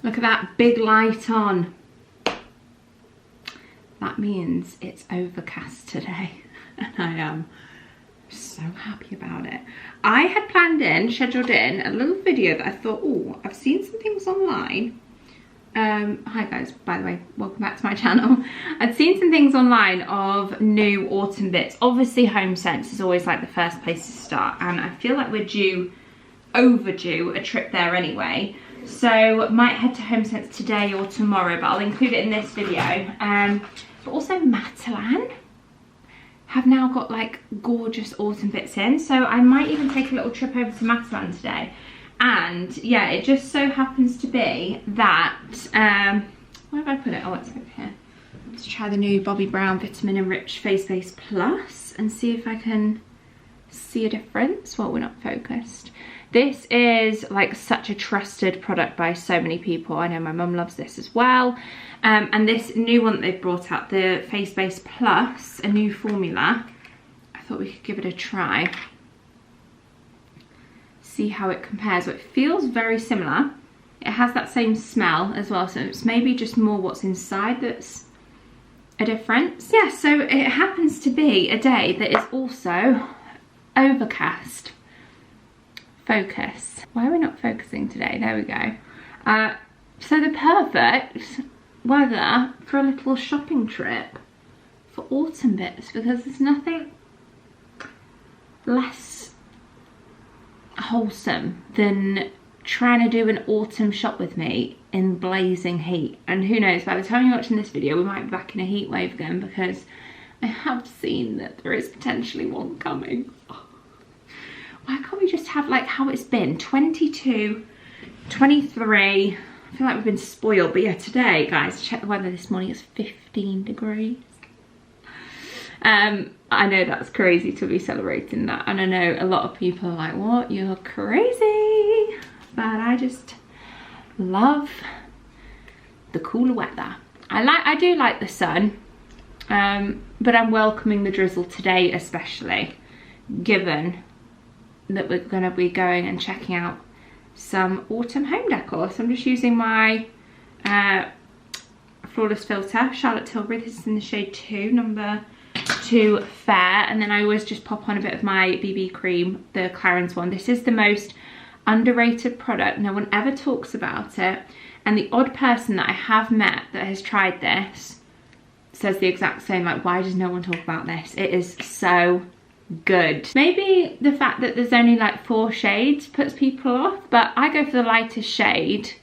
Look at that big light on. That means it's overcast today. And I am so happy about it. I had scheduled in a little video that I thought, oh, I've seen some things online. Hi guys, by the way, welcome back to my channel. I'd seen some things online of new autumn bits. Obviously Homesense is always like the first place to start, and I feel like we're overdue a trip there anyway. So might head to Homesense today or tomorrow, but I'll include it in this video. But also Matalan have now got like gorgeous autumn bits in, so I might even take a little trip over to Matalan today. And yeah, it just so happens to be that where have I put it? Oh, it's over here. Let's try the new Bobbi Brown Vitamin Enriched Face Base Plus and see if I can see a difference. Well, we're not focused. This is like such a trusted product by so many people. I know my mum loves this as well. And this new one that they've brought out, the Face Base Plus, a new formula, I thought we could give it a try. See how it compares. Well, it feels very similar. It has that same smell as well, so it's maybe just more what's inside that's a difference. Yeah, so it happens to be a day that is also overcast. Focus. Why are we not focusing today? There we go. So the perfect weather for a little shopping trip for autumn bits, because there's nothing less wholesome than trying to do an autumn shop with me in blazing heat. And who knows, by the time you're watching this video we might be back in a heat wave again, because I have seen that there is potentially one coming. Why can't we just have like how it's been? 22, 23. I feel like we've been spoiled. But yeah, today, guys, check the weather this morning. It's 15 degrees. I know that's crazy to be celebrating that. And I know a lot of people are like, what? You're crazy. But I just love the cooler weather. I do like the sun. But I'm welcoming the drizzle today, especially given that we're going to be going and checking out some autumn home decor. So I'm just using my Flawless Filter, Charlotte Tilbury. This is in the shade 2, number 2 Fair. And then I always just pop on a bit of my BB cream, the Clarins one. This is the most underrated product. No one ever talks about it. And the odd person that I have met that has tried this says the exact same, like, why does no one talk about this? It is so good. Maybe the fact that there's only like 4 shades puts people off, but I go for the lightest shade,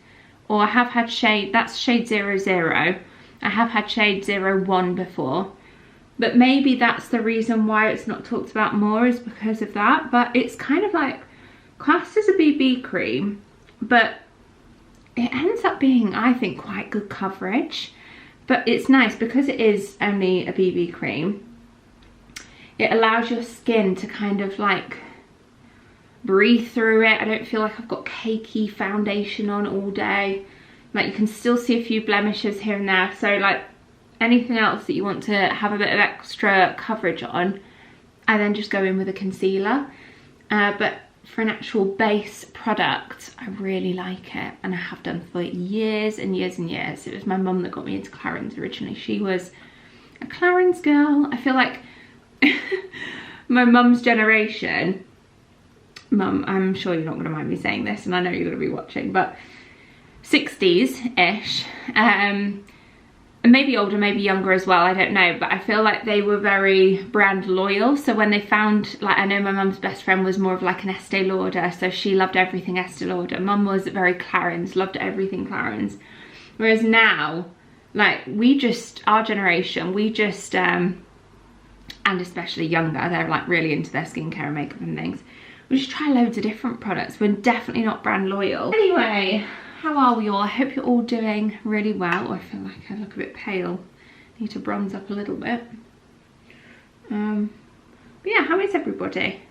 or I have had shade, that's shade 00. I have had shade 01 before, but maybe that's the reason why it's not talked about more, is because of that. But it's kind of like classed as a BB cream, but it ends up being, I think, quite good coverage. But it's nice because it is only a BB cream. It allows your skin to kind of like breathe through it. I don't feel like I've got cakey foundation on all day. Like, you can still see a few blemishes here and there. So like anything else that you want to have a bit of extra coverage on, I then just go in with a concealer. But for an actual base product, I really like it, and I have done for years and years and years. It was my mum that got me into Clarins originally. She was a Clarins girl. I feel like my mum's generation, mum, I'm sure you're not going to mind me saying this, and I know you're going to be watching, but 60s-ish, and maybe older, maybe younger as well, I don't know, but I feel like they were very brand loyal. So when they found, like, I know my mum's best friend was more of like an Estee Lauder, so she loved everything Estee Lauder. Mum was very Clarins, loved everything Clarins. Whereas now, like, we just, our generation, we just, and especially younger, they're like really into their skincare and makeup and things. We just try loads of different products. We're definitely not brand loyal. Anyway, how are we all? I hope you're all doing really well. I feel like I look a bit pale. Need to bronze up a little bit. But yeah, how is everybody?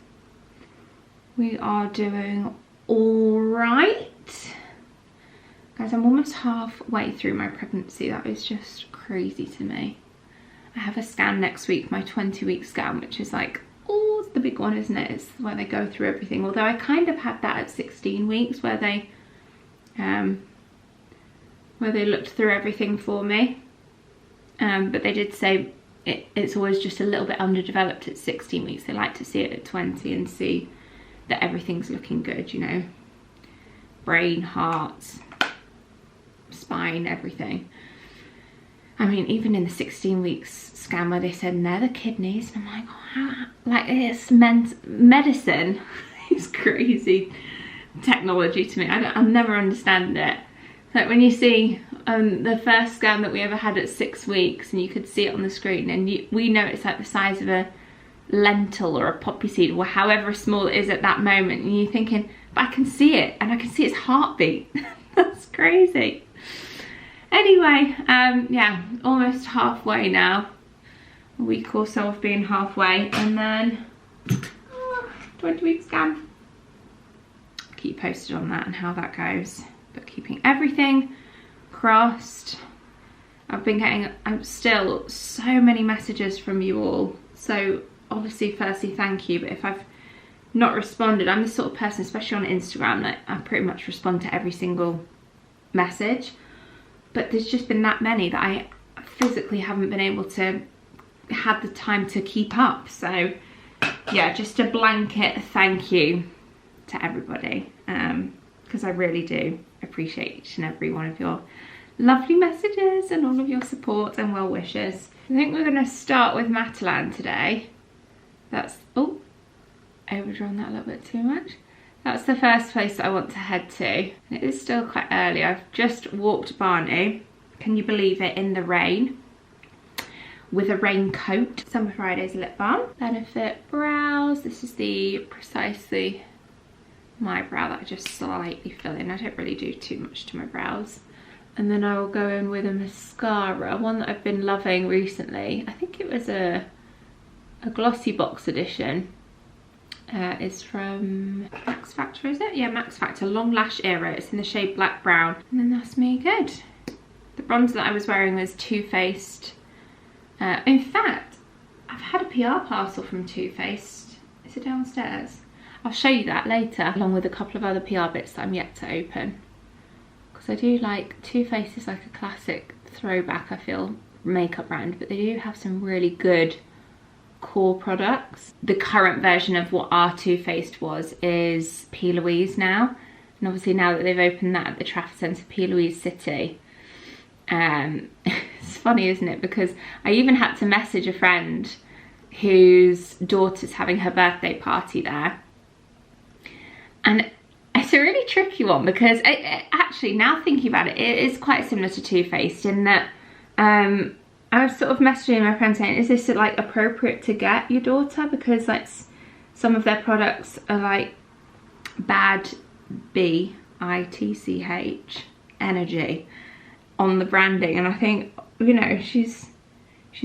We are doing all right. Guys, I'm almost halfway through my pregnancy. That is just crazy to me. I have a scan next week, my 20-week scan, which is like, oh, it's the big one, isn't it? It's where they go through everything. Although I kind of had that at 16 weeks, where they where they looked through everything for me. But they did say it's always just a little bit underdeveloped at 16 weeks. They like to see it at 20 and see that everything's looking good, you know. Brain, heart, spine, everything. I mean, even in the 16 weeks scan where they said, no, the kidneys, and I'm like, oh, how? Like, it's medicine. It's crazy technology to me. I'll never understand it. Like when you see the first scan that we ever had at 6 weeks, and you could see it on the screen, and we know it's like the size of a lentil or a poppy seed, or however small it is at that moment, and you're thinking, but I can see it, and I can see its heartbeat. That's crazy. Anyway, yeah, almost halfway now. A week or so of being halfway, and then 20-week scan. Keep you posted on that and how that goes. But keeping everything crossed. I'm still so many messages from you all. So obviously, firstly, thank you. But if I've not responded, I'm the sort of person, especially on Instagram, that I pretty much respond to every single message. But there's just been that many that I physically haven't been able to have the time to keep up. So yeah, just a blanket thank you to everybody, because I really do appreciate each and every one of your lovely messages and all of your support and well wishes. I think we're going to start with Matalan today. That's, oh, overdrawn that a little bit too much. That's the first place that I want to head to. It is still quite early. I've just walked Barney, can you believe it, in the rain with a raincoat. Summer Fridays lip balm. Benefit brows. This is the precisely my brow that I just slightly fill in. I don't really do too much to my brows. And then I will go in with a mascara, one that I've been loving recently. I think it was a glossy box edition. It's from Max Factor, is it? Yeah, Max Factor Long Lash Era. It's in the shade Black Brown. And then that's me good. The bronzer that I was wearing was Too Faced. In fact, I've had a PR parcel from Too Faced. Is it downstairs? I'll show you that later, along with a couple of other PR bits that I'm yet to open. Because I do like, Too Faced is like a classic throwback, I feel, makeup brand, but they do have some really good core products. The current version of what our Too Faced was is P. Louise now, and obviously now that they've opened that at the Trafford Centre, P. Louise City, it's funny, isn't it, because I even had to message a friend whose daughter's having her birthday party there, and it's a really tricky one because actually, now thinking about it, it is quite similar to Too Faced in that I was sort of messaging my friend saying, is this like appropriate to get your daughter? Because like some of their products are like bad BITCH energy on the branding, and I think, you know, she's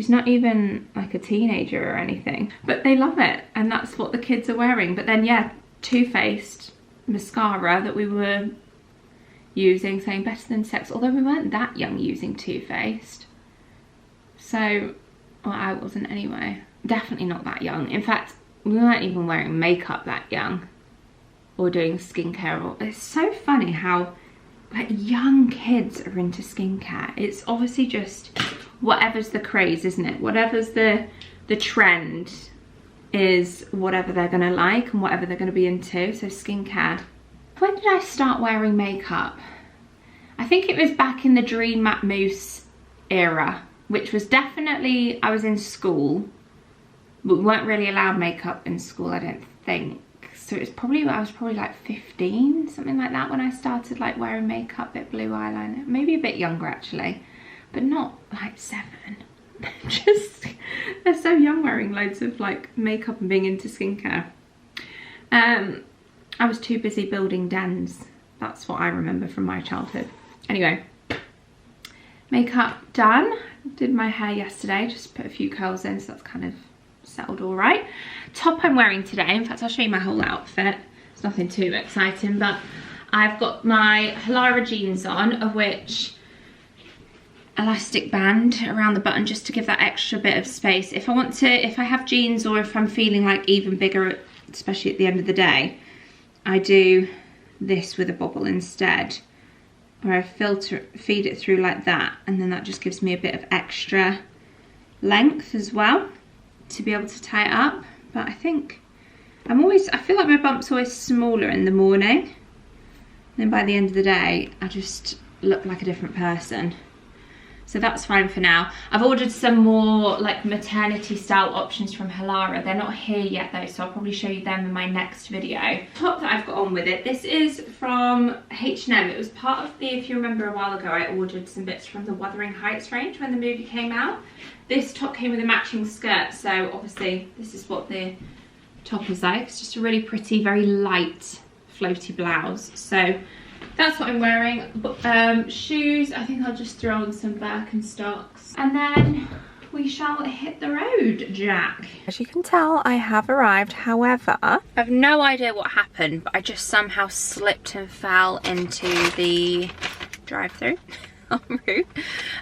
not even like a teenager or anything, but they love it, and that's what the kids are wearing. But then yeah, Too Faced mascara that we were using, saying better than sex, although we weren't that young using Too Faced. So, well, I wasn't anyway. Definitely not that young. In fact, we weren't even wearing makeup that young or doing skincare. It's so funny how like young kids are into skincare. It's obviously just whatever's the craze, isn't it? Whatever's the trend is whatever they're gonna like and whatever they're gonna be into. So skincare. When did I start wearing makeup? I think it was back in the Dream Matte Mousse era, which was definitely, I was in school, but we weren't really allowed makeup in school, I don't think. So it's probably, I was probably like 15, something like that, when I started like wearing makeup, bit blue eyeliner, maybe a bit younger actually, but not like 7. Just, they're so young wearing loads of like makeup and being into skincare. I was too busy building dens. That's what I remember from my childhood. Anyway, makeup done. Did my hair yesterday, just put a few curls in, so that's kind of settled all right. Top I'm wearing today, in fact I'll show you my whole outfit. It's nothing too exciting, but I've got my Halara jeans on, of which elastic band around the button just to give that extra bit of space. If I want to, if I have jeans or if I'm feeling like even bigger, especially at the end of the day, I do this with a bobble instead where I feed it through like that, and then that just gives me a bit of extra length as well to be able to tie it up. But I think I feel like my bump's always smaller in the morning, then by the end of the day I just look like a different person. So that's fine for now. I've ordered some more like maternity style options from Halara. They're not here yet though, so I'll probably show you them in my next video. Top that I've got on with it, this is from H&M. It was part of the, if you remember a while ago, I ordered some bits from the Wuthering Heights range when the movie came out. This top came with a matching skirt, so obviously this is what the top is like. It's just a really pretty, very light floaty blouse. So that's what I'm wearing. But shoes, I think I'll just throw on some Birkenstocks, and then we shall hit the road, Jack. As you can tell, I have arrived. However, I have no idea what happened, but I just somehow slipped and fell into the drive-through en route.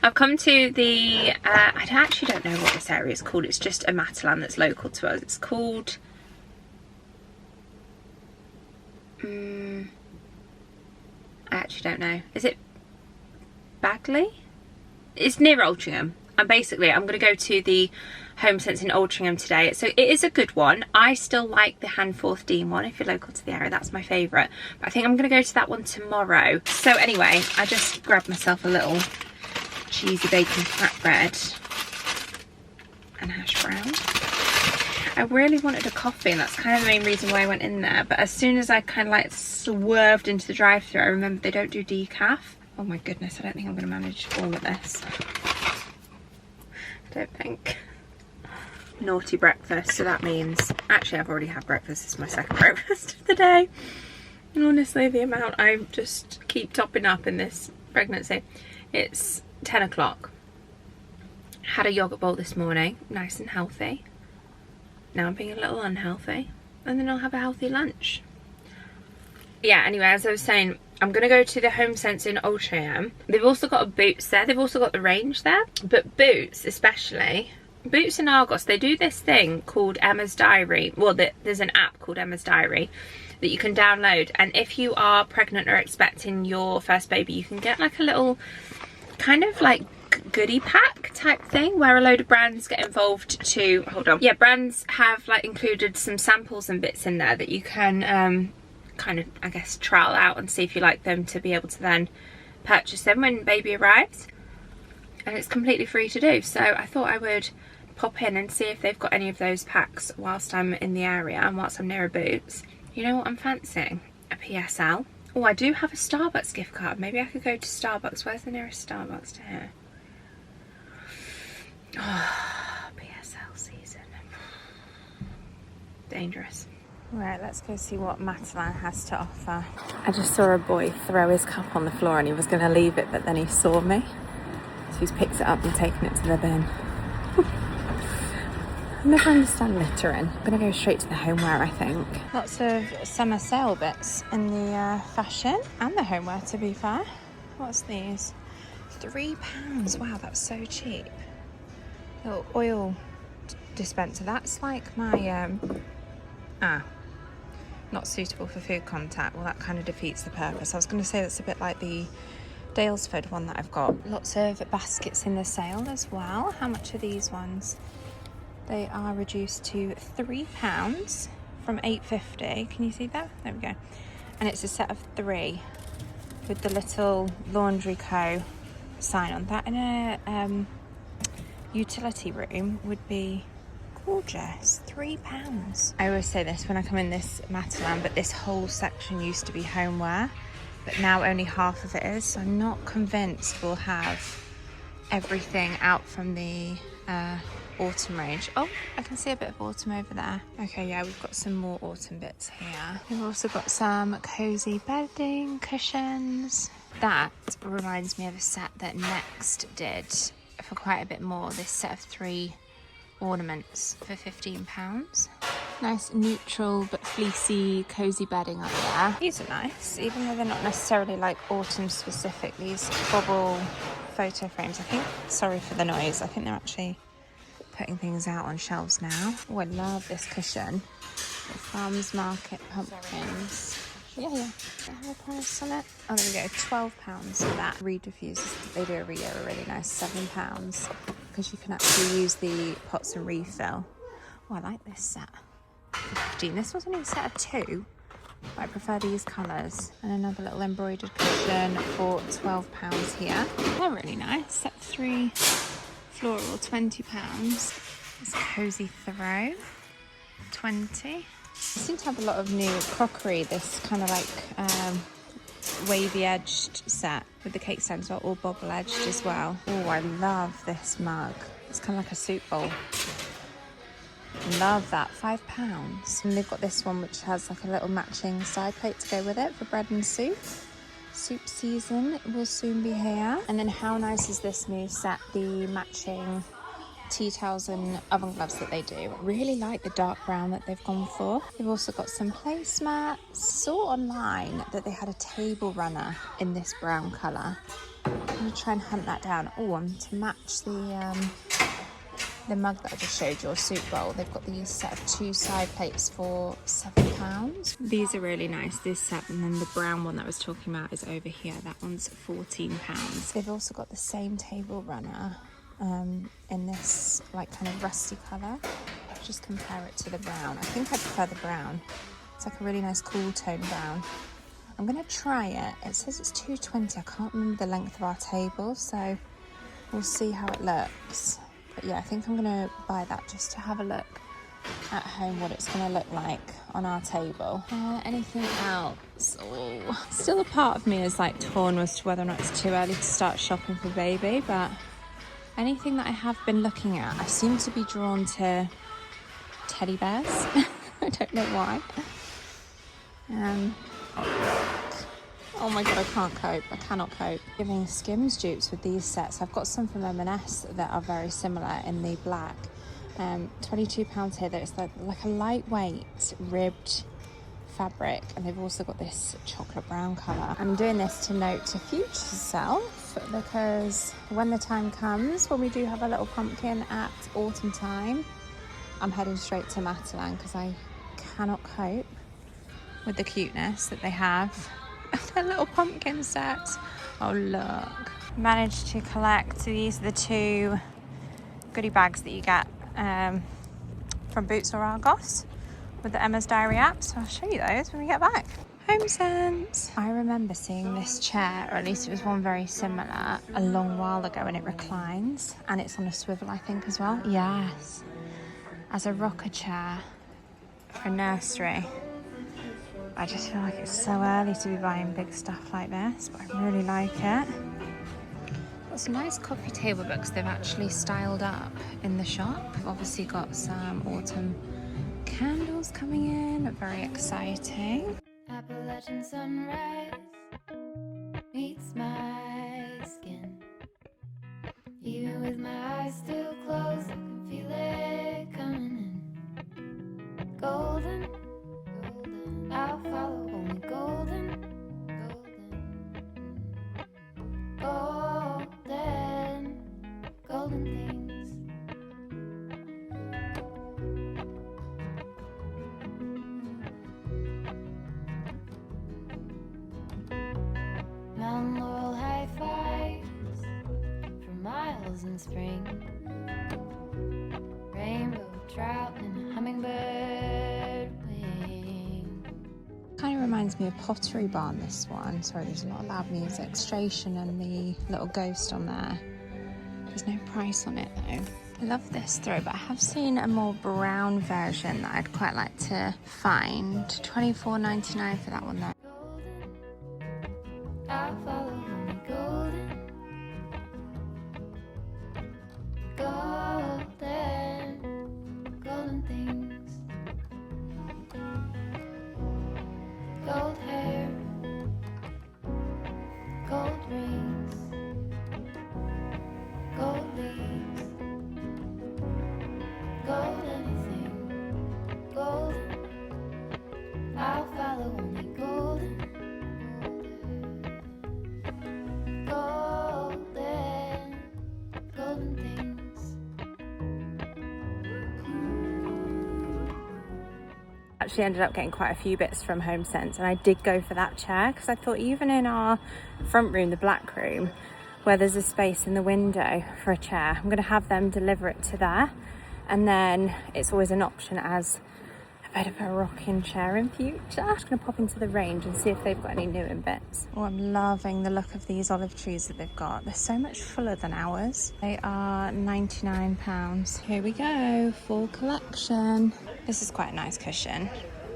I've come to the, I actually don't know what this area is called. It's just a Matalan that's local to us. It's called, I actually don't know. Is it Bagley? It's near Altrincham. And basically, I'm going to go to the Homesense in Altrincham today. So it is a good one. I still like the Handforth Dean one. If you're local to the area, that's my favourite. But I think I'm going to go to that one tomorrow. So anyway, I just grabbed myself a little cheesy bacon flatbread and hash brown. I really wanted a coffee, and that's kind of the main reason why I went in there. But as soon as I kind of like swerved into the drive-thru, I remembered they don't do decaf. Oh my goodness, I don't think I'm going to manage all of this. I don't think. Naughty breakfast, so that means, actually I've already had breakfast. This is my second breakfast of the day. And honestly, the amount I just keep topping up in this pregnancy. It's 10 o'clock. Had a yogurt bowl this morning, nice and healthy. Now I'm being a little unhealthy, and then I'll have a healthy lunch. Yeah, anyway, as I was saying, I'm going to go to the Homesense in Altrincham. They've also got a Boots there. They've also got the range there. But Boots especially, Boots and Argos, they do this thing called Emma's Diary. Well, there's an app called Emma's Diary that you can download. And if you are pregnant or expecting your first baby, you can get like a little kind of like goodie pack type thing where a load of brands get involved to, hold on, yeah, brands have like included some samples and bits in there that you can kind of, I guess, trial out and see if you like them, to be able to then purchase them when baby arrives. And it's completely free to do, so I thought I would pop in and see if they've got any of those packs whilst I'm in the area and whilst I'm near a Boots. You know what I'm fancying? A PSL. Oh, I do have a Starbucks gift card. Maybe I could go to Starbucks. Where's the nearest Starbucks to here? Oh, PSL season. Dangerous. Right, let's go see what Matalan has to offer. I just saw a boy throw his cup on the floor and he was going to leave it, but then he saw me. So he's picked it up and taken it to the bin. I never understand littering. I'm going to go straight to the homeware, I think. Lots of summer sale bits in the fashion and the homeware, to be fair. What's these? £3. Wow, that's so cheap. Little oil dispenser. That's like my not suitable for food contact. Well, that kind of defeats the purpose. I was going to say that's a bit like the Dalesford one that I've got. Lots of baskets in the sale as well. How much are these ones? They are reduced to £3 from £8.50. Can you see that? There we go. And it's a set of 3 with the little Laundry Co sign on. That in a utility room would be gorgeous. £3. I always say this when I come in this Matalan, but this whole section used to be homeware, but now only half of it is, so I'm not convinced we'll have everything out from the autumn range. Oh, I can see a bit of autumn over there. Okay, yeah, we've got some more autumn bits here. We've also got some cozy bedding, cushions. That reminds me of a set that Next did for quite a bit more. This set of 3 ornaments for £15. Nice neutral but fleecy cozy bedding up there. These are nice, even though they're not necessarily like autumn specific. These bobble photo frames, I think, sorry for the noise, I think they're actually putting things out on shelves now. Oh, I love this cushion. The Farmers Market pumpkins. Yeah. I have a price on it. Oh, there we go. £12 for that. Reed diffusers, they do every year, are really nice. £7 because you can actually use the pots and refill. Oh, I like this set. 15. This was only a set of 2, but I prefer these colours. And another little embroidered cushion for £12 here. They're really nice. Set 3 floral, £20. This cosy throw, 20. I seem to have a lot of new crockery, this kind of like wavy edged set with the cake stands are all bobble edged as well. Oh, I love this mug. It's kind of like a soup bowl. Love that, £5. And they've got this one which has like a little matching side plate to go with it for bread and soup. Soup season will soon be here. And then how nice is this new set, the matching tea towels and oven gloves that they do. I really like the dark brown that they've gone for. They've also got some placemats. Saw online that they had a table runner in this brown colour. I'm going to try and hunt that down. Oh, and to match the mug that I just showed you, or soup bowl, they've got these set of 2 side plates for £7. These are really nice, this set, and then the brown one that I was talking about is over here. That one's £14. They've also got the same table runner in this like kind of rusty colour. Just compare it to the brown. I think I prefer the brown. It's like a really nice cool tone brown. I'm going to try it. It says it's £2.20. I can't remember the length of our table, so we'll see how it looks. But yeah, I think I'm going to buy that just to have a look at home what it's going to look like on our table. Anything else? Oh, still a part of me is like torn as to whether or not it's too early to start shopping for baby, but anything that I have been looking at, I seem to be drawn to teddy bears. I don't know why. Oh my god, I can't cope. I cannot cope. Giving Skims dupes with these sets. I've got some from M&S that are very similar in the black. £22 here. That it's like a lightweight ribbed fabric, and they've also got this chocolate brown colour. I'm doing this to note to future self, because when the time comes, when we do have a little pumpkin at autumn time, I'm heading straight to Matalan because I cannot cope with the cuteness that they have. Their little pumpkin set. Oh look. Managed to collect, these are the 2 goodie bags that you get from Boots or Argos with the Emma's Diary app, so I'll show you those when we get back. Homesense. I remember seeing this chair, or at least it was one very similar, a long while ago, and it reclines and it's on a swivel, I think, as well. Yes, as a rocker chair for a nursery. I just feel like it's so early to be buying big stuff like this, but I really like it. Got some nice coffee table books they've actually styled up in the shop. We've obviously got some autumn candles coming in, very exciting. Appalachian sunrise meets my skin. Even with my eyes still closed, I can feel it coming in. Golden, golden, I'll follow only golden, golden, golden, golden things. Mountain laurel high fives for miles in spring. Rainbow trout and a hummingbird wing. Kind of reminds me of Pottery Barn, this one. Sorry, there's a lot of loud music. Illustration and the little ghost on there. There's no price on it though. I love this throw, but I have seen a more brown version that I'd quite like to find. $24.99 for that one though. I'll follow only golden, golden, golden things. Gold hair, gold rings, gold leaves, gold anything, golden. I'll follow only golden. Actually ended up getting quite a few bits from Homesense, and I did go for that chair because I thought even in our front room, the black room, where there's a space in the window for a chair, I'm going to have them deliver it to there, and then it's always an option as a bit of a rocking chair in future. I'm just going to pop into the range and see if they've got any new in bits. Oh, I'm loving the look of these olive trees that they've got. They're so much fuller than ours. They are £99. Here we go, full collection. This is quite a nice cushion.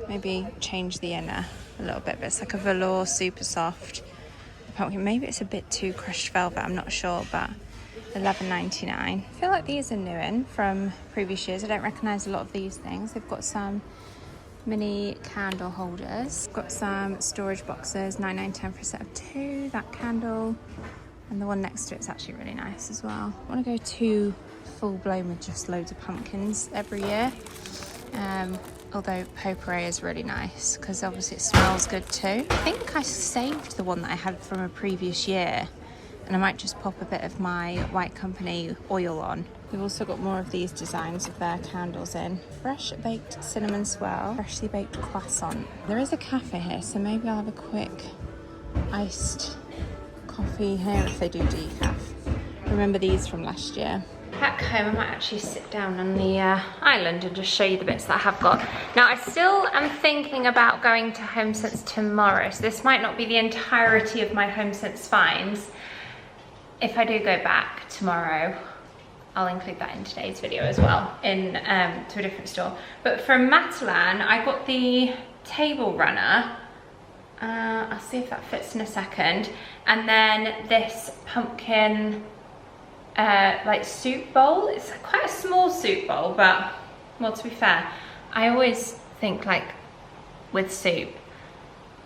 Maybe change the inner a little bit, but it's like a velour, super soft. Pumpkin. Maybe it's a bit too crushed velvet, I'm not sure, but £11.99. I feel like these are new in from previous years. I don't recognise a lot of these things. They've got some mini candle holders. Got some storage boxes, £9.10 for a set of 2. That candle, and the one next to it's actually really nice as well. I want to go too full blown with just loads of pumpkins every year. Although potpourri is really nice because obviously it smells good too. I think I saved the one that I had from a previous year, and I might just pop a bit of my White Company oil on. We've also got more of these designs of their candles in. Fresh baked cinnamon swirl, freshly baked croissant. There is a cafe here, so maybe I'll have a quick iced coffee here if they do decaf. Remember these from last year. Back home, I might actually sit down on the island and just show you the bits that I have got. Now, I still am thinking about going to Homesense tomorrow, so this might not be the entirety of my Homesense finds. If I do go back tomorrow, I'll include that in today's video as well, in to a different store. But from Matalan, I got the table runner. I'll see if that fits in a second. And then this pumpkin like soup bowl. It's quite a small soup bowl, but well, to be fair, I always think like with soup,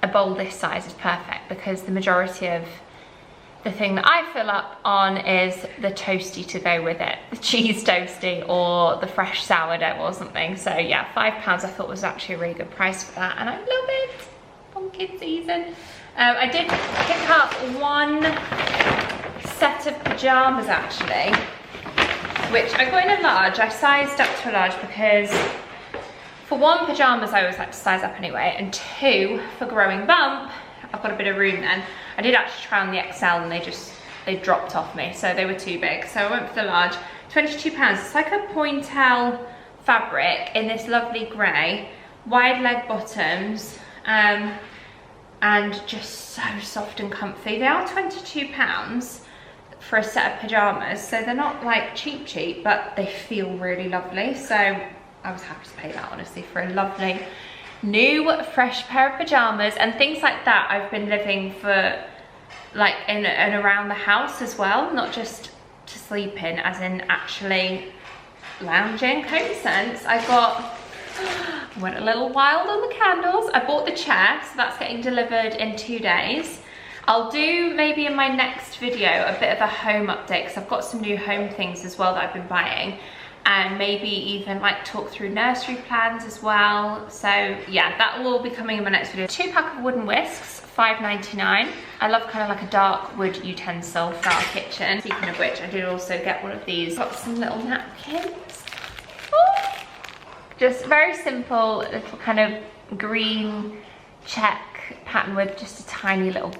a bowl this size is perfect because the majority of the thing that I fill up on is the toasty to go with it, the cheese toasty or the fresh sourdough or something. So yeah, £5 I thought was actually a really good price for that, and I love it. Pumpkin season. I did pick up one set of pyjamas actually, which I got in a large. I sized up to a large because for 1, pyjamas I always like to size up anyway, and 2, for growing bump, I've got a bit of room then. I did actually try on the XL and they dropped off me, so they were too big. So I went for the large, £22. It's like a pointel fabric in this lovely grey, wide leg bottoms, and just so soft and comfy. They are £22 for a set of pyjamas, so they're not like cheap, but they feel really lovely. So I was happy to pay that, honestly, for a lovely new fresh pair of pyjamas. And things like that I've been living for, like in and around the house as well, not just to sleep in, as in actually lounging. Homesense, I went a little wild on the candles. I bought the chair, so that's getting delivered in 2 days. I'll do maybe in my next video a bit of a home update because I've got some new home things as well that I've been buying, and maybe even like talk through nursery plans as well. So yeah, that will all be coming in my next video. 2-pack of wooden whisks, £5.99. I love kind of like a dark wood utensil for our kitchen. Speaking of which, I did also get one of these. Got some little napkins. Ooh. Just very simple, little kind of green check pattern with just a tiny little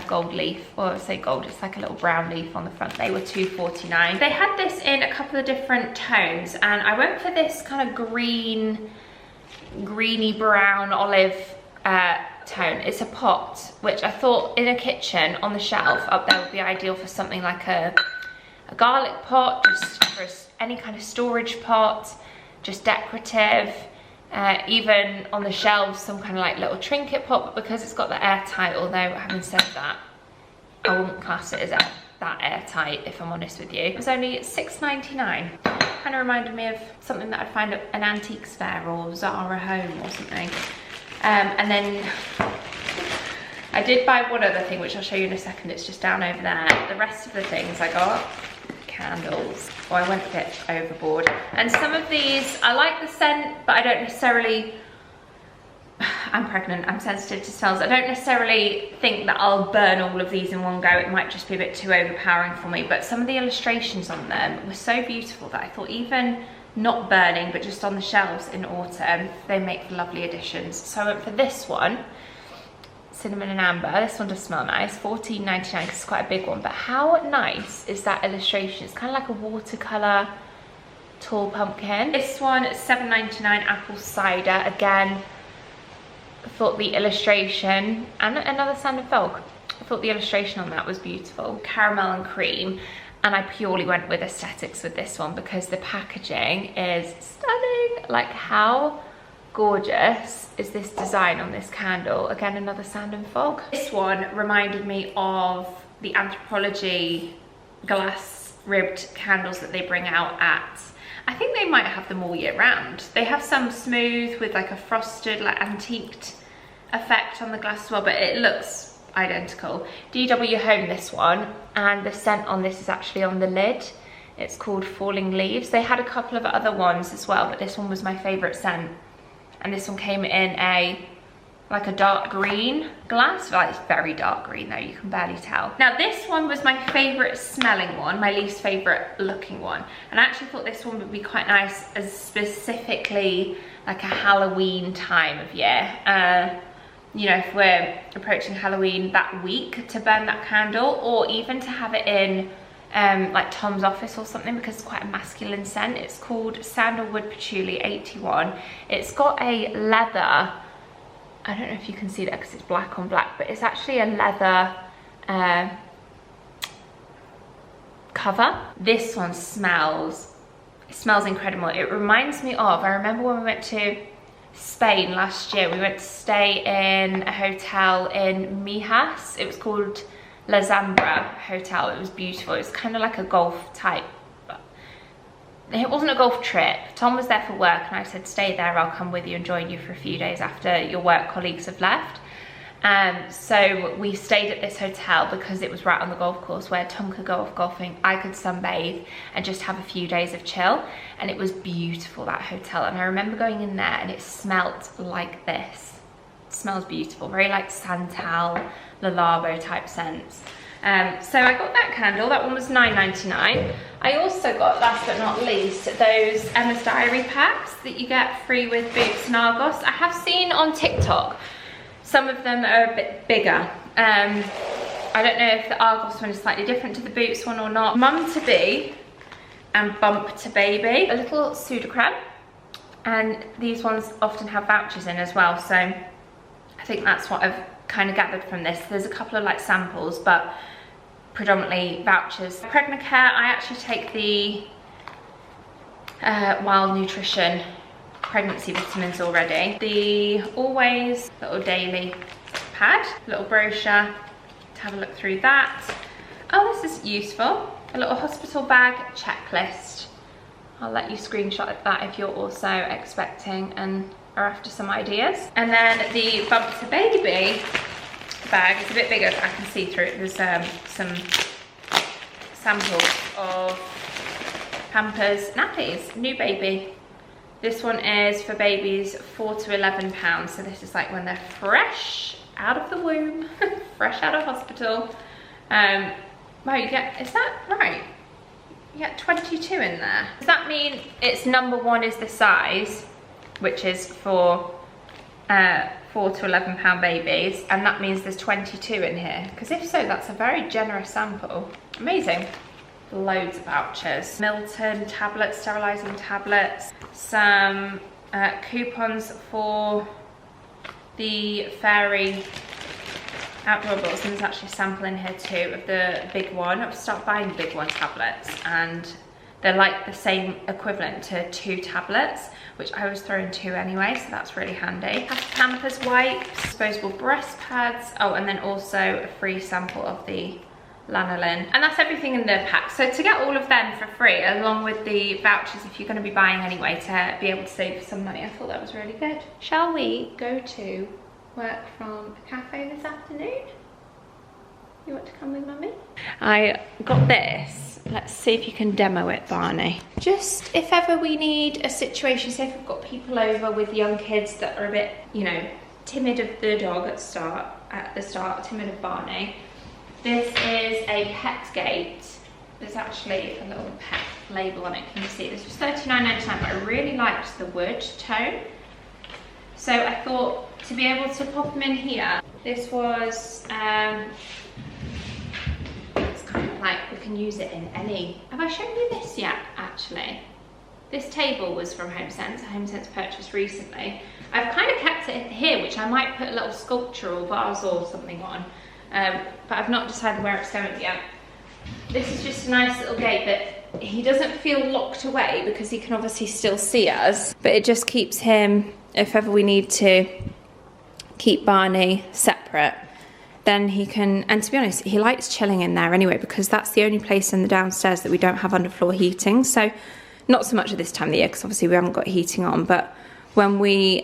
gold leaf, or I say gold, it's like a little brown leaf on the front. They were £2.49. They had this in a couple of different tones, and I went for this kind of greeny brown olive tone. It's a pot, which I thought in a kitchen on the shelf up there would be ideal for something like a garlic pot, just for any kind of storage pot, just decorative. Even on the shelves, some kind of like little trinket pot, but because it's got the airtight, although having said that, I wouldn't class it as that airtight, if I'm honest with you. It was only £6.99. Kind of reminded me of something that I'd find at an antiques fair or Zara Home or something. And then I did buy one other thing, which I'll show you in a second. It's just down over there. The rest of the things I got, candles. Oh, I went a bit overboard. And some of these, I like the scent, but I don't necessarily, I'm pregnant, I'm sensitive to smells. I don't necessarily think that I'll burn all of these in one go. It might just be a bit too overpowering for me, but some of the illustrations on them were so beautiful that I thought even not burning, but just on the shelves in autumn. They make for lovely additions. So I went for this one, cinnamon and amber. This one does smell nice, $14.99 because it's quite a big one. But how nice is that illustration? It's kind of like a watercolor tall pumpkin. This one, $7.99, apple cider. Again, I thought the illustration, and another sand and fog, I thought the illustration on that was beautiful. Caramel and cream. And I purely went with aesthetics with this one because the packaging is stunning. Like, how gorgeous is this design on this candle? Again, another sand and fog. This one reminded me of the Anthropology glass ribbed candles that they bring out at, I think they might have them all year round. They have some smooth with like a frosted, like antiqued effect on the glass as well, but it looks identical. DW Home, this one, and the scent on this is actually on the lid. It's called Falling Leaves. They had a couple of other ones as well, but this one was my favorite scent. And this one came in like a dark green glass. Well, it's very dark green though, you can barely tell. Now this one was my favorite smelling one, my least favorite looking one. And I actually thought this one would be quite nice as specifically like a Halloween time of year. You know, if we're approaching Halloween that week, to burn that candle, or even to have it in like Tom's office or something, because it's quite a masculine scent. It's called Sandalwood Patchouli 81. It's got a leather, I don't know if you can see that because it's black on black, but it's actually a leather cover. This one smells incredible. It reminds me of, I remember when we went to Spain last year, we went to stay in a hotel in Mijas. It was called La Zambra Hotel. It was beautiful. It was kind of like a golf type. It wasn't a golf trip. Tom was there for work and I said, stay there, I'll come with you and join you for a few days after your work colleagues have left. So we stayed at this hotel because it was right on the golf course where Tom could go off golfing, I could sunbathe and just have a few days of chill. And it was beautiful, that hotel. And I remember going in there and it smelt like this. It smells beautiful, very like Santal, Le Labo type scents. So I got that candle. That one was $9.99. I also got, last but not least, those Emma's Diary packs that you get free with Boots and Argos. I have seen on TikTok some of them are a bit bigger. I don't know if the Argos one is slightly different to the Boots one or not. Mum to be and Bump to Baby. A little Sudocreme. And these ones often have vouchers in as well. So I think that's what I've kind of gathered from this. There's a couple of like samples, but predominantly vouchers. Pregnacare, I actually take the Wild Nutrition pregnancy vitamins already. The Always little daily pad, little brochure to have a look through that. Oh, this is useful. A little hospital bag checklist. I'll let you screenshot that if you're also expecting and are after some ideas. And then the Bump to Baby bag is a bit bigger, I can see through it. There's some samples of Pampers nappies, new baby. This one is for babies 4 to 11 pounds. So this is like when they're fresh out of the womb, fresh out of hospital. Wow, you get, is that right? You get 22 in there. Does that mean it's #1 is the size, which is for 4 to 11 pound babies, and that means there's 22 in here? Because if so, that's a very generous sample. Amazing. Loads of vouchers. Milton tablets, sterilising tablets. Some coupons for the Fairy outdoor bottles, and there's actually a sample in here too of the big one. I've started buying the big one tablets, and they're like the same equivalent to 2 tablets, which I always throw in 2 anyway, so that's really handy. Pampers wipes, disposable breast pads, oh, and then also a free sample of the lanolin. And that's everything in the pack. So to get all of them for free, along with the vouchers if you're going to be buying anyway, to be able to save some money, I thought that was really good. Shall we go to work from a cafe this afternoon? You want to come with Mummy? I got this. Let's see if you can demo it, Barney. Just if ever we need a situation, say if we've got people over with young kids that are a bit, you know, timid of the dog at the start, timid of Barney. This is a Petgate there's actually a little pet label on it, can you see? This was $39.99, but I really liked the wood tone. So I thought to be able to pop them in here, this was, it's kind of like we can use it in any, have I shown you this yet, actually? This table was from Homesense, a Homesense purchase recently. I've kind of kept it here, which I might put a little sculptural vase or something on, but I've not decided where it's going yet. This is just a nice little gate that he doesn't feel locked away because he can obviously still see us, but it just keeps him, if ever we need to keep Barney separate, then he can, and to be honest, he likes chilling in there anyway because that's the only place in the downstairs that we don't have underfloor heating. So not so much at this time of the year because obviously we haven't got heating on, but when we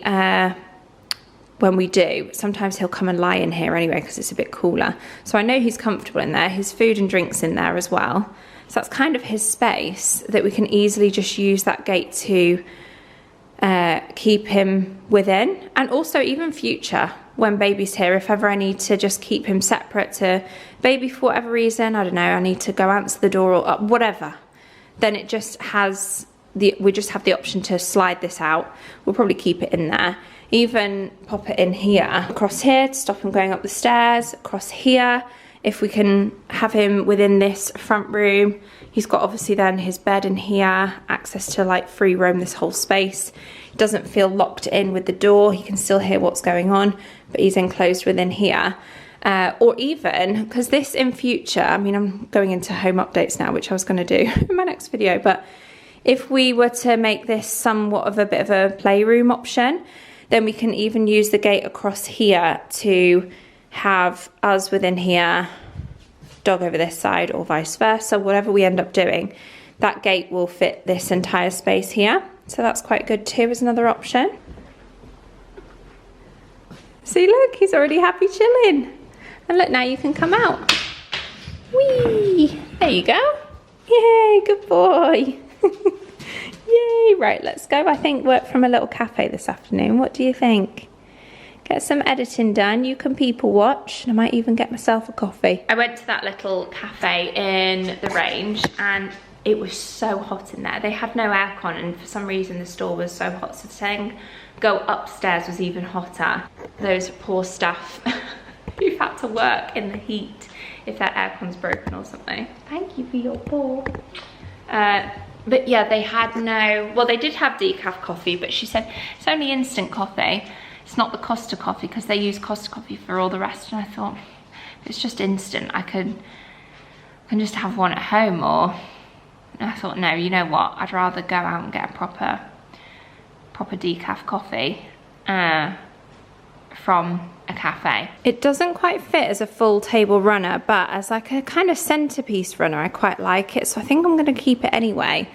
do, sometimes he'll come and lie in here anyway because it's a bit cooler. So I know he's comfortable in there. His food and drinks in there as well. So that's kind of his space that we can easily just use that gate to keep him within. And also even future, when baby's here, if ever I need to just keep him separate to baby for whatever reason, I don't know, I need to go answer the door or whatever, then it just has we just have the option to slide this out. We'll probably keep it in there. Even pop it in here, across here to stop him going up the stairs, across here, if we can have him within this front room. He's got obviously then his bed in here, access to like free roam this whole space. He doesn't feel locked in with the door. He can still hear what's going on, but he's enclosed within here. Or even, because this in future, I mean, I'm going into home updates now, which I was going to do in my next video, but if we were to make this somewhat of a bit of a playroom option, then we can even use the gate across here to have us within here, dog over this side, or vice versa. Whatever we end up doing, that gate will fit this entire space here. So that's quite good too as another option. See, look, he's already happy chilling. And look, now you can come out. Whee! There you go. Yay, good boy. Yay, right, let's go. I think work from a little cafe this afternoon. What do you think? Get some editing done. You can people watch, and I might even get myself a coffee. I went to that little cafe in the range, and it was so hot in there. They had no aircon, and for some reason the store was so hot, so saying go upstairs was even hotter. Those poor staff who've had to work in the heat if their aircon's broken or something. Thank you for your pour. But yeah, they had no, well, they did have decaf coffee, but she said it's only instant coffee. It's not the Costa coffee because they use Costa coffee for all the rest. And I thought, if it's just instant, I can just have one at home. Or I thought, no, you know what? I'd rather go out and get a proper decaf coffee from a cafe. It doesn't quite fit as a full table runner, but as like a kind of centerpiece runner, I quite like it. So I think I'm going to keep it anyway.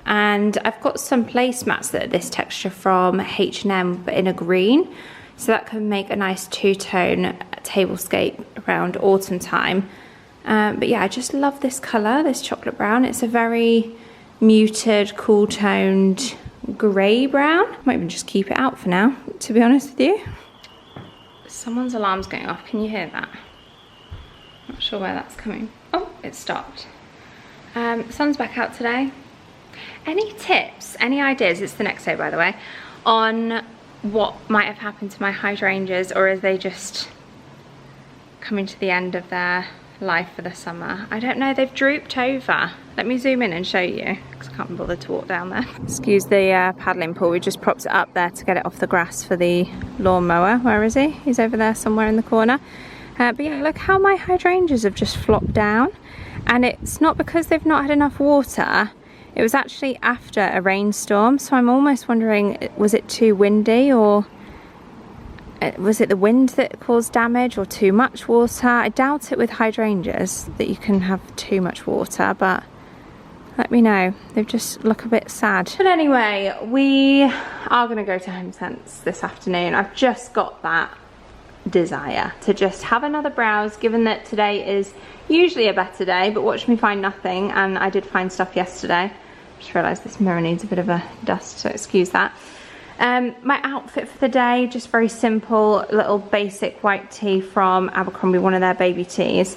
And I've got some placemats that are this texture from H&M, but in a green. So that can make a nice two-tone tablescape around autumn time. But yeah, I just love this colour, this chocolate brown. It's a very muted, cool-toned grey brown. I might even just keep it out for now, to be honest with you. Someone's alarm's going off. Can you hear that? Not sure where that's coming. Oh, it stopped. Sun's back out today. Any tips, any ideas, it's the next day by the way, on what might have happened to my hydrangeas, or are they just coming to the end of their life for the summer? I don't know, they've drooped over. Let me zoom in and show you, because I can't be bothered to walk down there. Excuse the paddling pool, we just propped it up there to get it off the grass for the lawnmower. Where is he? He's over there somewhere in the corner. But yeah, look how my hydrangeas have just flopped down. And it's not because they've not had enough water. It was actually after a rainstorm, so I'm almost wondering, was it too windy, or was it the wind that caused damage, or too much water? I doubt it with hydrangeas that you can have too much water, but let me know. They just look a bit sad. But anyway, we are going to go to Homesense this afternoon. I've just got that desire to just have another browse, given that today is usually a better day, but watch me find nothing, and I did find stuff yesterday. Just realised this mirror needs a bit of a dust, so excuse that. My outfit for the day, just very simple, little basic white tee from Abercrombie, one of their baby tees.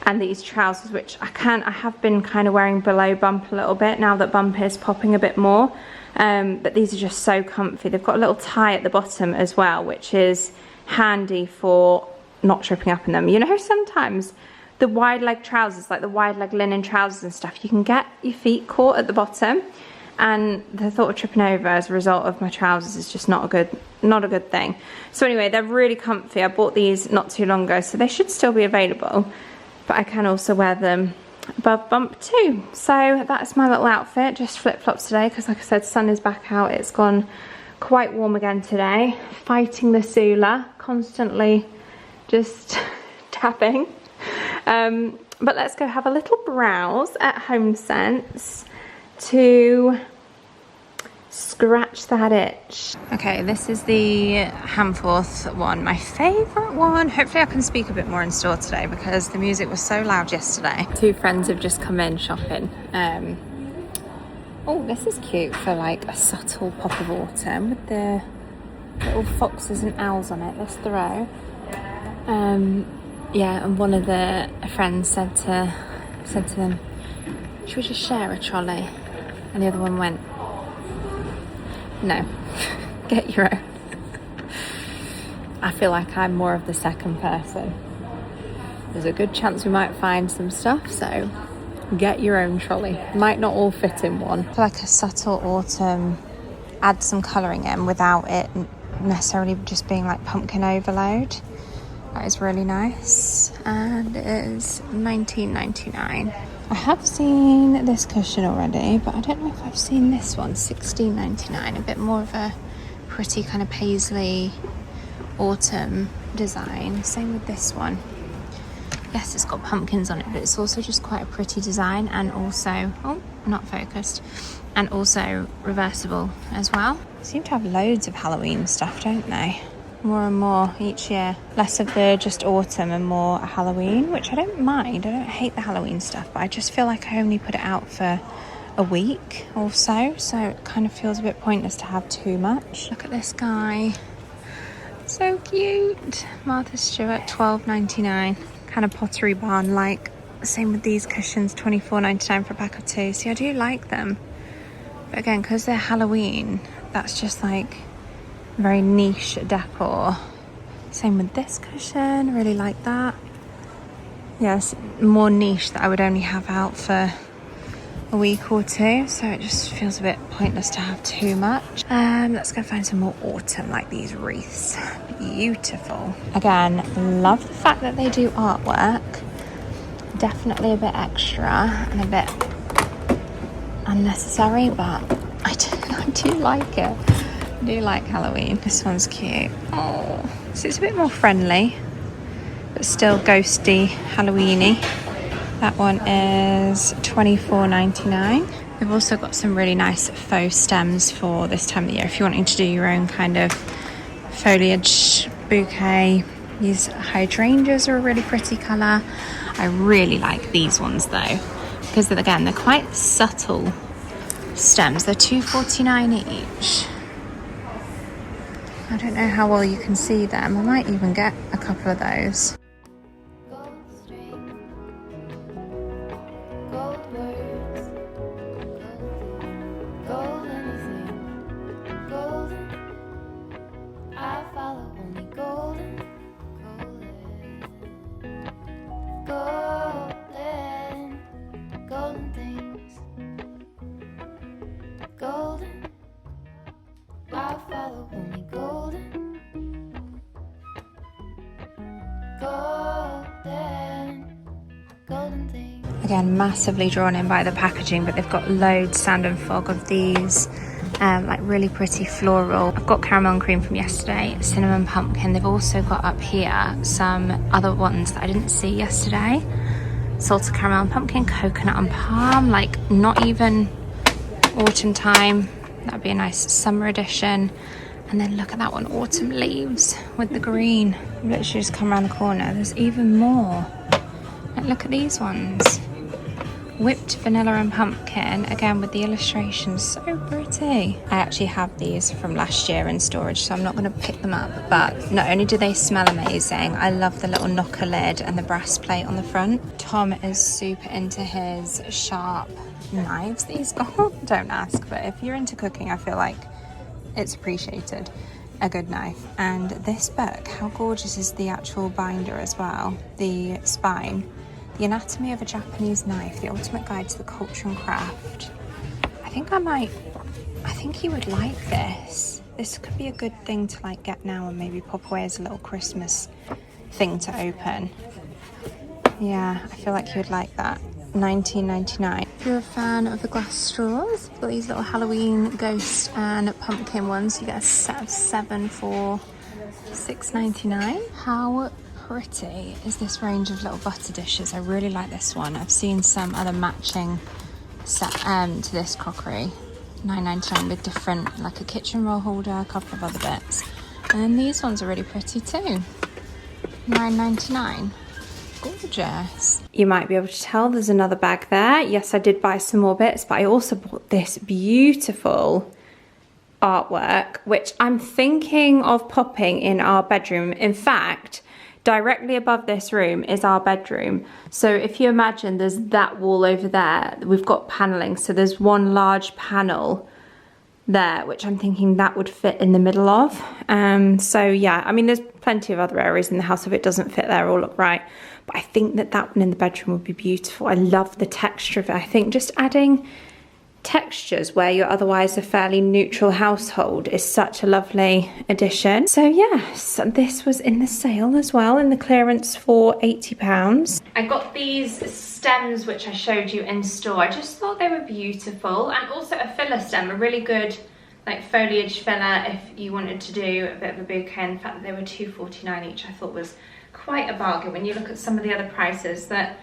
and these trousers, which I have been kind of wearing below bump a little bit now that bump is popping a bit more. But these are just so comfy. They've got a little tie at the bottom as well, which is handy for not tripping up in them. You know, sometimes the wide leg trousers, like the wide leg linen trousers and stuff, you can get your feet caught at the bottom, and the thought of tripping over as a result of my trousers is just not a good thing. So anyway, they're really comfy. I bought these not too long ago, so they should still be available, but I can also wear them above bump too. So that's my little outfit, just flip-flops today, because like I said, sun is back out. It's gone quite warm again today. Fighting the Sula, constantly just tapping. But let's go have a little browse at Homesense to scratch that itch. Okay, this is the Hamforth one, my favourite one. Hopefully I can speak a bit more in store today because the music was so loud yesterday. Two friends have just come in shopping. Oh, this is cute for like a subtle pop of autumn with the little foxes and owls on it, this throw. Yeah, and one of the friends said to them, should we just share a trolley? And the other one went, no, get your own. I feel like I'm more of the second person. There's a good chance we might find some stuff, so get your own trolley. Might not all fit in one. For like a subtle autumn, add some colouring in without it necessarily just being like pumpkin overload. That is really nice, and it is $19.99. I have seen this cushion already, but I don't know if I've seen this one, $16.99. A bit more of a pretty kind of paisley autumn design. Same with this one. Yes, it's got pumpkins on it, but it's also just quite a pretty design, and also, oh, not focused, and also reversible as well. They seem to have loads of Halloween stuff, don't they? More and more each year. Less of the just autumn and more Halloween, which I don't mind. I don't hate the Halloween stuff, but I just feel like I only put it out for a week or so it kind of feels a bit pointless to have too much. Look at this guy. So cute. Martha Stewart, $12.99. Kind of Pottery Barn like. Same with these cushions, $24.99 for a pack of two. See, I do like them. But again, because they're Halloween, that's just like very niche decor. Same with this cushion, really like that. Yes, more niche that I would only have out for a week or two, so it just feels a bit pointless to have too much. Let's go find some more autumn, like these wreaths. Beautiful. Again, love the fact that they do artwork. Definitely a bit extra and a bit unnecessary, but I do like it. I do like Halloween. This one's cute. Oh, so it's a bit more friendly, but still ghosty, Halloweeny. That one is $24.99. We've also got some really nice faux stems for this time of the year. If you're wanting to do your own kind of foliage bouquet, these hydrangeas are a really pretty colour. I really like these ones though, because again, they're quite subtle stems. They're $2.49 each. I don't know how well you can see them. I might even get a couple of those. Gold string, gold words, gold anything, golden. I follow only golden, golden, golden things, golden. I follow only golden, golden things. Again, massively drawn in by the packaging, but they've got loads, sand and fog, of these like really pretty floral. I've got caramel and cream from yesterday, cinnamon pumpkin. They've also got up here some other ones that I didn't see yesterday. Salted caramel and pumpkin, coconut and palm, like not even autumn time. That'd be a nice summer edition. And then look at that one, autumn leaves with the green. Literally just come around the corner. There's even more. Like, look at these ones. whipped vanilla and pumpkin, again with the illustrations, so pretty. I actually have these from last year in storage, so I'm not going to pick them up, but not only do they smell amazing, I love the little knocker lid and the brass plate on the front. Tom is super into his sharp knives that he's got. Don't ask, but if you're into cooking, I feel like it's appreciated, a good knife. And this book, how gorgeous is the actual binder as well, the spine. The Anatomy of a Japanese Knife, the ultimate guide to the culture and craft. I think he would like this. This could be a good thing to like get now and maybe pop away as a little Christmas thing to open. Yeah, I feel like he would like that. $19.99. If you're a fan of the glass straws, we've got these little Halloween ghost and pumpkin ones. You get a set of 7 for $6.99. How pretty is this range of little butter dishes? I really like this one. I've seen some other matching set to this crockery. $9.99 with different, like a kitchen roll holder, a couple of other bits. And then these ones are really pretty too. $9.99. Gorgeous. You might be able to tell there's another bag there. Yes, I did buy some more bits, but I also bought this beautiful artwork, which I'm thinking of popping in our bedroom. In fact, directly above this room is our bedroom. So if you imagine there's that wall over there, we've got paneling. So there's one large panel there, which I'm thinking that would fit in the middle of. So yeah, I mean, there's plenty of other areas in the house. If it doesn't fit there, all look right. But I think that that one in the bedroom would be beautiful. I love the texture of it. I think just adding textures where you're otherwise a fairly neutral household is such a lovely addition. So yes, this was in the sale as well, in the clearance for £80. I got these stems which I showed you in store. I just thought they were beautiful, and also a filler stem, a really good like foliage filler if you wanted to do a bit of a bouquet. And the fact that they were $2.49 each I thought was quite a bargain when you look at some of the other prices that,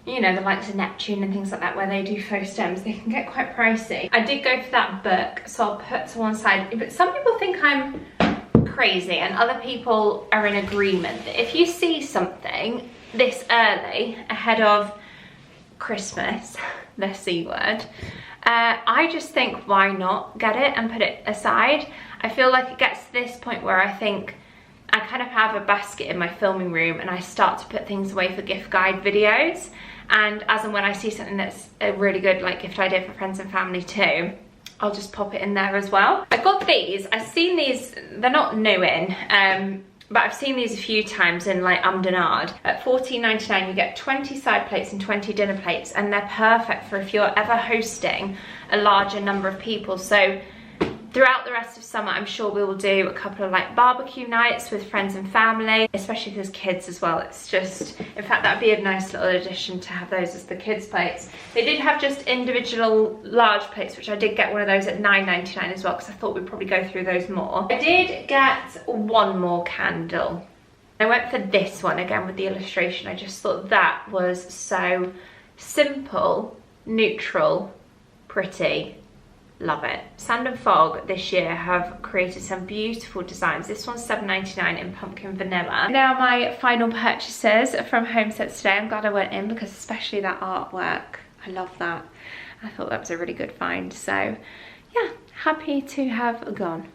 you know, the likes of Neptune and things like that, where they do faux stems, they can get quite pricey. I did go for that book, so I'll put to one side. But some people think I'm crazy, and other people are in agreement that if you see something this early ahead of Christmas, the C word, I just think, why not get it and put it aside? I feel like it gets to this point where I think I kind of have a basket in my filming room and I start to put things away for gift guide videos. And as and when I see something that's a really good like gift idea for friends and family too, I'll just pop it in there as well. I got these, I've seen these, they're not new in, but I've seen these a few times in like Amdenard. At $14.99 you get 20 side plates and 20 dinner plates, and they're perfect for if you're ever hosting a larger number of people. So throughout the rest of summer, I'm sure we will do a couple of like barbecue nights with friends and family, especially if there's kids as well. It's just, in fact, that'd be a nice little addition to have those as the kids' plates. They did have just individual large plates, which I did get one of those at $9.99 as well, because I thought we'd probably go through those more. I did get one more candle. I went for this one again with the illustration. I just thought that was so simple, neutral, pretty. Love it. Sand and Fog this year have created some beautiful designs. This one's $7.99 in pumpkin vanilla. Now my final purchases from Homesense today. I'm glad I went in because especially that artwork, I love that. I thought that was a really good find. So yeah, happy to have gone.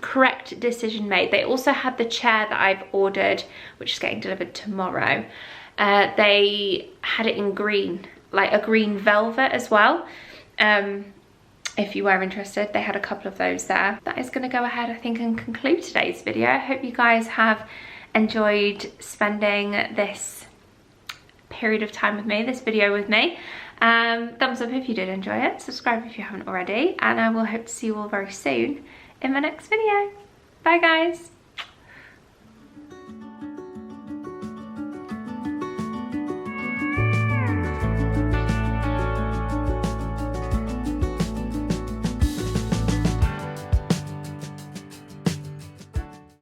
Correct decision made. They also had the chair that I've ordered, which is getting delivered tomorrow. They had it in green, like a green velvet as well. If you were interested, they had a couple of those there. That is going to go ahead, I think, and conclude today's video. I hope you guys have enjoyed spending this period of time with me, this video with me. Thumbs up if you did enjoy it, subscribe if you haven't already, and I will hope to see you all very soon in my next video. Bye guys!